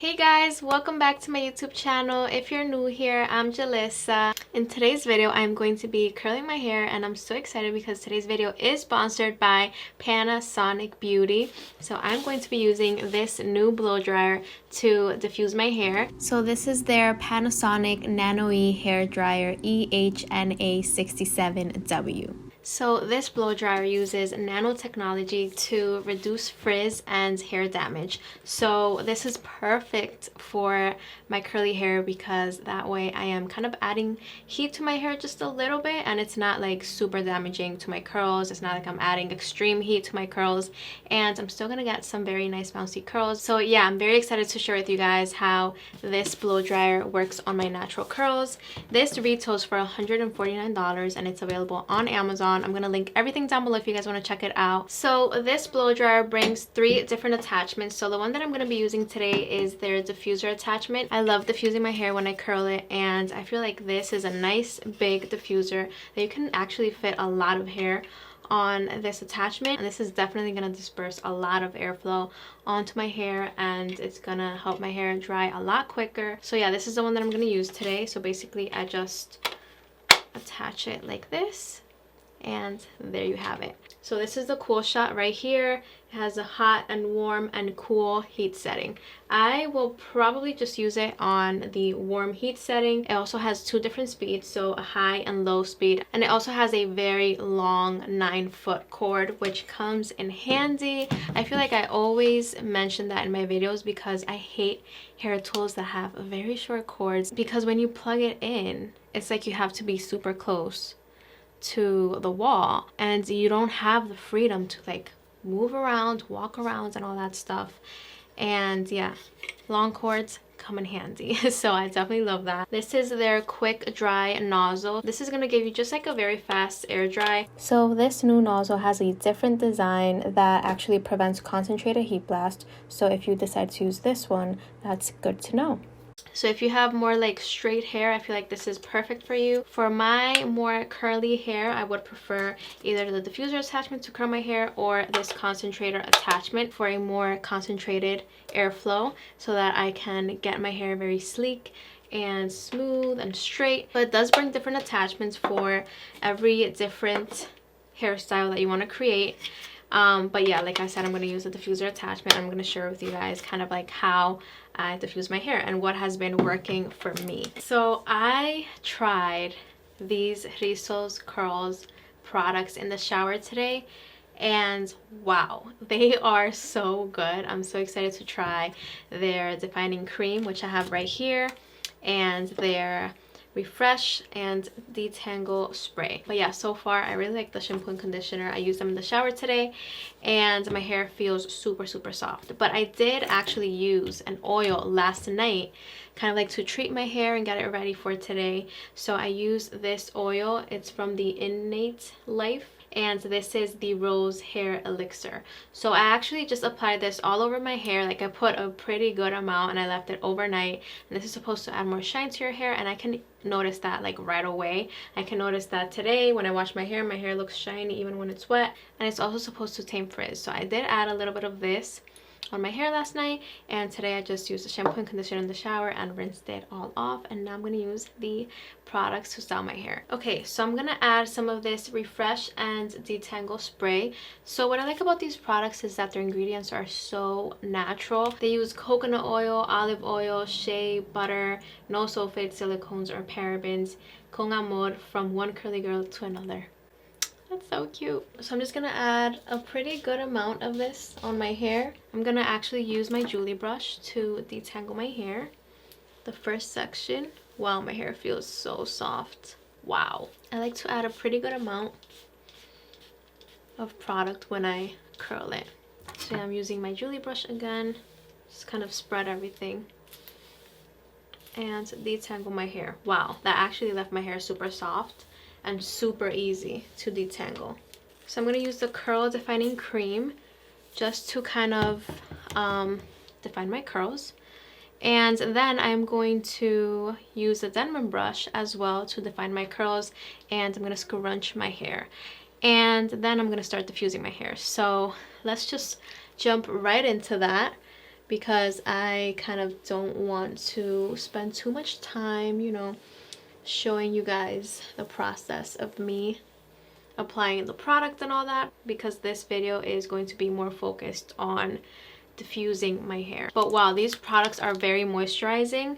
Hey guys, welcome back to my YouTube channel. If you're new here, I'm Julissa. In today's video, I'm going to be curling my hair and I'm so excited because today's video is sponsored by Panasonic Beauty. So I'm going to be using this new blow dryer to diffuse my hair. So this is their Panasonic nanoe hair dryer EHNA67W. So this blow dryer uses nanotechnology to reduce frizz and hair damage. So this is perfect for my curly hair because that way I am kind of adding heat to my hair just a little bit and it's not like super damaging to my curls. It's not like I'm adding extreme heat to my curls and I'm still gonna get some very nice bouncy curls. So yeah, I'm very excited to share with you guys how this blow dryer works on my natural curls. This retails for $149 and it's available on Amazon. I'm gonna link everything down below if you guys want to check it out. So this blow dryer brings 3 different attachments. So the one that I'm gonna be using today is their diffuser attachment. I love diffusing my hair when I curl it and I feel like this is a nice big diffuser that you can actually fit a lot of hair on this attachment, and this is definitely going to disperse a lot of airflow onto my hair and it's gonna help my hair dry a lot quicker. So yeah, this is the one that I'm going to use today. So basically I just attach it like this and there you have it. So this is the cool shot right here. It has a hot and warm and cool heat setting. I will probably just use it on the warm heat setting. It also has 2 different speeds, so a high and low speed, and it also has a very long 9-foot cord which comes in handy. I feel like I always mention that in my videos because I hate hair tools that have very short cords, because when you plug it in it's like you have to be super close to the wall and you don't have the freedom to like move around, walk around and all that stuff. And yeah, long cords come in handy. So I definitely love that. This is their quick dry nozzle. This is going to give you just like a very fast air dry. So this new nozzle has a different design that actually prevents concentrated heat blast. So if you decide to use this one, that's good to know. So if you have more like straight hair, I feel like this is perfect for you. For my more curly hair, I would prefer either the diffuser attachment to curl my hair or this concentrator attachment for a more concentrated airflow so that I can get my hair very sleek and smooth and straight. But it does bring different attachments for every different hairstyle that you want to create. But yeah, like I said, I'm going to use the diffuser attachment. I'm going to share with you guys kind of like how I diffuse my hair and what has been working for me. So I tried these Rizos curls products in the shower today and wow, they are so good. I'm so excited to try their defining cream, which I have right here, and their refresh and detangle spray. But yeah, so far I really like the shampoo and conditioner. I used them in the shower today and my hair feels super soft. But I did actually use an oil last night, kind of like to treat my hair and get it ready for today. So I used this oil. It's from the Innate Life, and this is the Rose Hair Elixir. So I actually just applied this all over my hair. Like I put a pretty good amount and I left it overnight, and this is supposed to add more shine to your hair, and I can notice that like right away. I can notice that today when I wash my hair looks shiny even when it's wet, and it's also supposed to tame frizz. So I did add a little bit of this on my hair last night, and today I just used the shampoo and conditioner in the shower and rinsed it all off, and now I'm going to use the products to style my hair. Okay, so I'm going to add some of this refresh and detangle spray. So what I like about these products is that their ingredients are so natural. They use coconut oil, olive oil, shea butter, no sulfate, silicones or parabens. Con amor, from one curly girl to another. That's so cute. So I'm just gonna add a pretty good amount of this on my hair. I'm gonna actually use my Juli brush to detangle my hair. The first section. Wow, my hair feels so soft. Wow. I like to add a pretty good amount of product when I curl it. So yeah, I'm using my Juli brush again. Just kind of spread everything and detangle my hair. Wow, that actually left my hair super soft and super easy to detangle. So I'm going to use the curl defining cream just to kind of define my curls, and then I'm going to use the Denman brush as well to define my curls, and I'm going to scrunch my hair, and then I'm going to start diffusing my hair. So let's just jump right into that. because I kind of don't want to spend too much time, you know, showing you guys the process of me applying the product and all that, because this video is going to be more focused on diffusing my hair. But wow, these products are very moisturizing,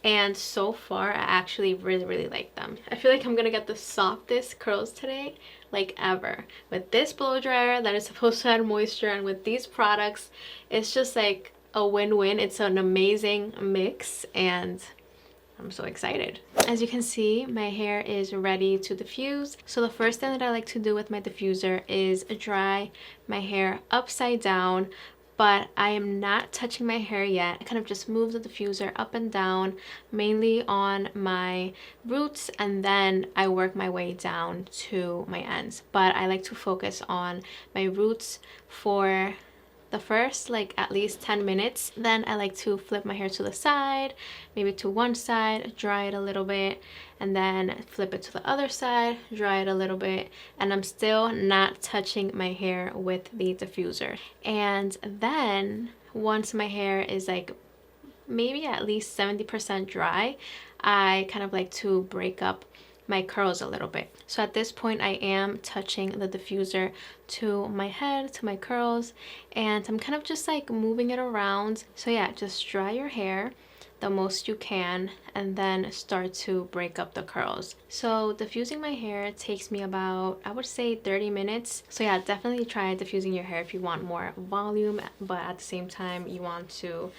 and so far I actually really like them. I feel like I'm gonna get the softest curls today like ever with this blow dryer that is supposed to add moisture, and with these products it's just like a win-win. It's an amazing mix and I'm so excited. As you can see, my hair is ready to diffuse. So the first thing that I like to do with my diffuser is dry my hair upside down, but I am not touching my hair yet. I kind of just move the diffuser up and down, mainly on my roots, and then I work my way down to my ends. But I like to focus on my roots for the first like at least 10 minutes. Then I like to flip my hair to the side, maybe to one side, dry it a little bit, and then flip it to the other side, dry it a little bit, and I'm still not touching my hair with the diffuser. And then once my hair is like maybe at least 70% dry, I kind of like to break up my curls a little bit. So at this point I am touching the diffuser to my head, to my curls, and I'm kind of just like moving it around. So yeah, just dry your hair the most you can and then start to break up the curls. So diffusing my hair takes me about, I would say, 30 minutes. So yeah, definitely try diffusing your hair if you want more volume, but at the same time you want to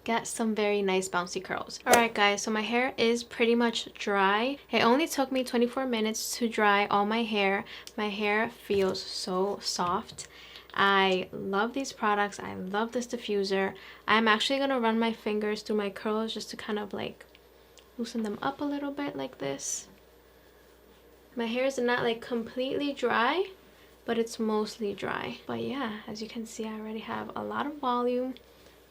get some very nice bouncy curls. Alright guys, so my hair is pretty much dry. It only took me 24 minutes to dry all my hair. My hair feels so soft. I love these products. I love this diffuser. I'm actually gonna run my fingers through my curls just to kind of like loosen them up a little bit like this. My hair is not like completely dry, but it's mostly dry. But yeah, as you can see, I already have a lot of volume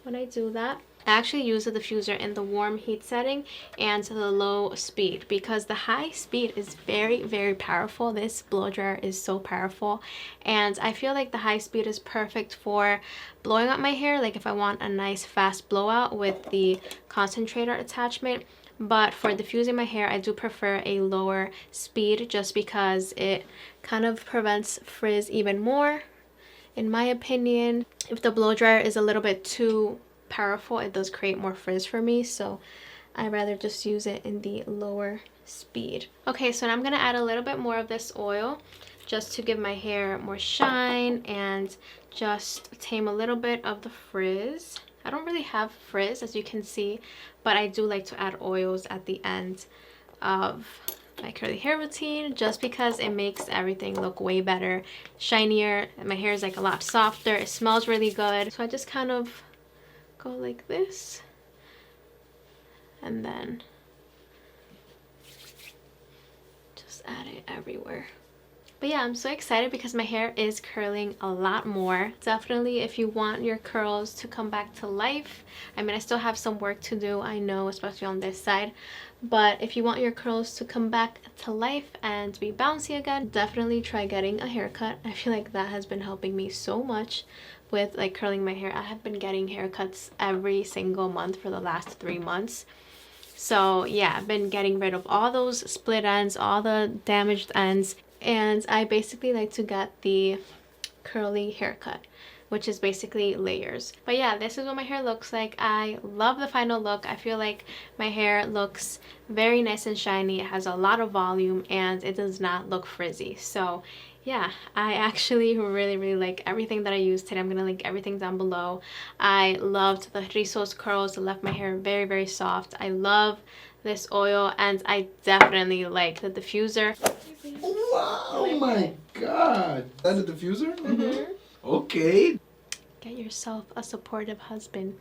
when I do that. I actually use the diffuser in the warm heat setting and the low speed, because the high speed is very powerful. This blow dryer is so powerful, and I feel like the high speed is perfect for blowing up my hair, like if I want a nice fast blowout with the concentrator attachment. But for diffusing my hair, I do prefer a lower speed just because it kind of prevents frizz even more, in my opinion. If the blow dryer is a little bit too powerful, it does create more frizz for me, so I'd rather just use it in the lower speed. Okay, so now I'm gonna add a little bit more of this oil just to give my hair more shine and just tame a little bit of the frizz. I don't really have frizz, as you can see, but I do like to add oils at the end of my curly hair routine just because it makes everything look way better, shinier. My hair is like a lot softer. It smells really good. So I just kind of go like this and then just add it everywhere. But yeah, I'm so excited because my hair is curling a lot more. Definitely, if you want your curls to come back to life, I mean, I still have some work to do, I know, especially on this side, but if you want your curls to come back to life and be bouncy again, definitely try getting a haircut. I feel like that has been helping me so much with like curling my hair. I have been getting haircuts every single month for the last 3 months. So yeah, I've been getting rid of all those split ends, all the damaged ends, and I basically like to get the curly haircut, which is basically layers. But yeah, this is what my hair looks like. I love the final look. I feel like my hair looks very nice and shiny. It has a lot of volume and it does not look frizzy. So yeah, I actually really like everything that I used today. I'm gonna link everything down below. I loved the Rizos curls. It left my hair very soft. I love this oil, and I definitely like the diffuser. Wow, oh my god. Is that a diffuser? Mm-hmm. Okay. Get yourself a supportive husband.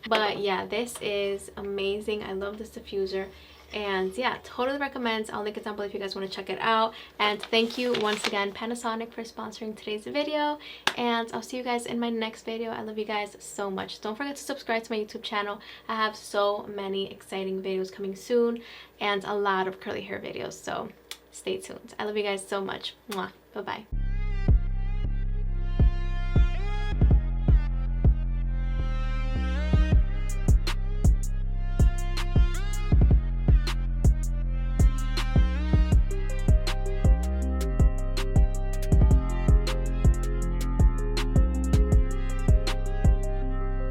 But yeah, this is amazing. I love this diffuser. And yeah, totally recommend. I'll link it down below if you guys want to check it out. And thank you once again, Panasonic, for sponsoring today's video. And I'll see you guys in my next video. I love you guys so much. Don't forget to subscribe to my YouTube channel. I have so many exciting videos coming soon and a lot of curly hair videos. So stay tuned. I love you guys so much. Mwah. Bye-bye.